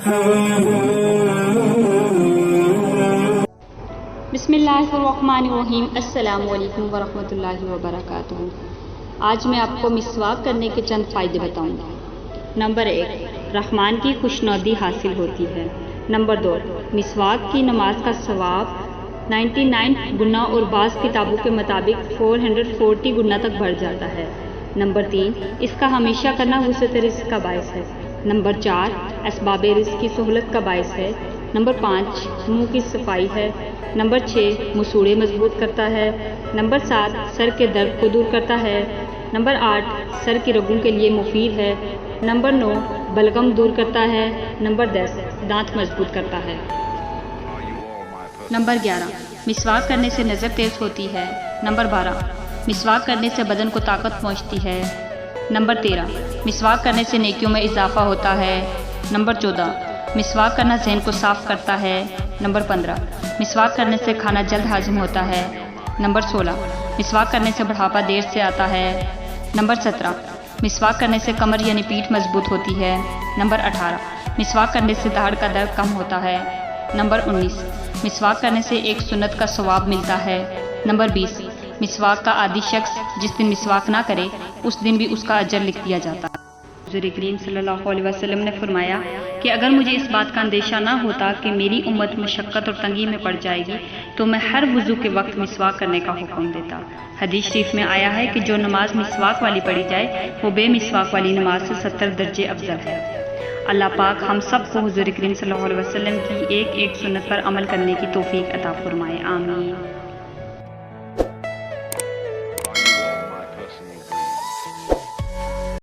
بسم اللہ الرحمن الرحیم۔ السلام علیکم ورحمۃ اللہ وبرکاتہ۔ آج میں آپ کو مسواک کرنے کے چند فائدے بتاؤں گا۔ نمبر 1، رحمان کی خوشنودی حاصل ہوتی ہے۔ نمبر 2، مسواک کی نماز کا ثواب 99 گنا اور بعض کتابوں کے مطابق 440 گنا تک بڑھ جاتا ہے۔ نمبر 3، اس کا ہمیشہ کرنا وسعت رزق کا باعث ہے۔ نمبر 4، اسباب رزق کی سہولت کا باعث ہے۔ نمبر 5، منہ کی صفائی ہے۔ نمبر 6، مسوڑے مضبوط کرتا ہے۔ نمبر 7، سر کے درد کو دور کرتا ہے۔ نمبر 8، سر کی رگوں کے لیے مفید ہے۔ نمبر 9، بلغم دور کرتا ہے۔ نمبر 10، دانت مضبوط کرتا ہے۔ نمبر 11، مسواک کرنے سے نظر تیز ہوتی ہے۔ نمبر 12، مسواک کرنے سے بدن کو طاقت پہنچتی ہے۔ نمبر 13، مسواک کرنے سے نیکیوں میں اضافہ ہوتا ہے۔ نمبر 14، مسواک کرنا ذہن کو صاف کرتا ہے۔ نمبر 15، مسواک کرنے سے کھانا جلد ہاضم ہوتا ہے۔ نمبر 16، مسواک کرنے سے بڑھاپا دیر سے آتا ہے۔ نمبر 17، مسواک کرنے سے کمر یعنی پیٹھ مضبوط ہوتی ہے۔ نمبر 18، مسواک کرنے سے داڑھ کا درد کم ہوتا ہے۔ نمبر 19، مسواک کرنے سے ایک سنت کا ثواب ملتا ہے۔ نمبر 20، مسواک کا عادی شخص جس دن مسواک نہ کرے اس دن بھی اس کا اجر لکھ دیا جاتا ہے۔ حضور کریم صلی اللہ علیہ وسلم نے فرمایا کہ اگر مجھے اس بات کا اندیشہ نہ ہوتا کہ میری امت مشقت اور تنگی میں پڑ جائے گی تو میں ہر وضو کے وقت مسواک کرنے کا حکم دیتا۔ حدیث شریف میں آیا ہے کہ جو نماز مسواک والی پڑھی جائے وہ بے مسواک والی نماز سے 70 درجے افضل ہے۔ اللہ پاک ہم سب کو حضور کریم صلی اللہ علیہ وسلم کی ایک ایک سنت پر عمل کرنے کی توفیق عطا فرمائے، آمین۔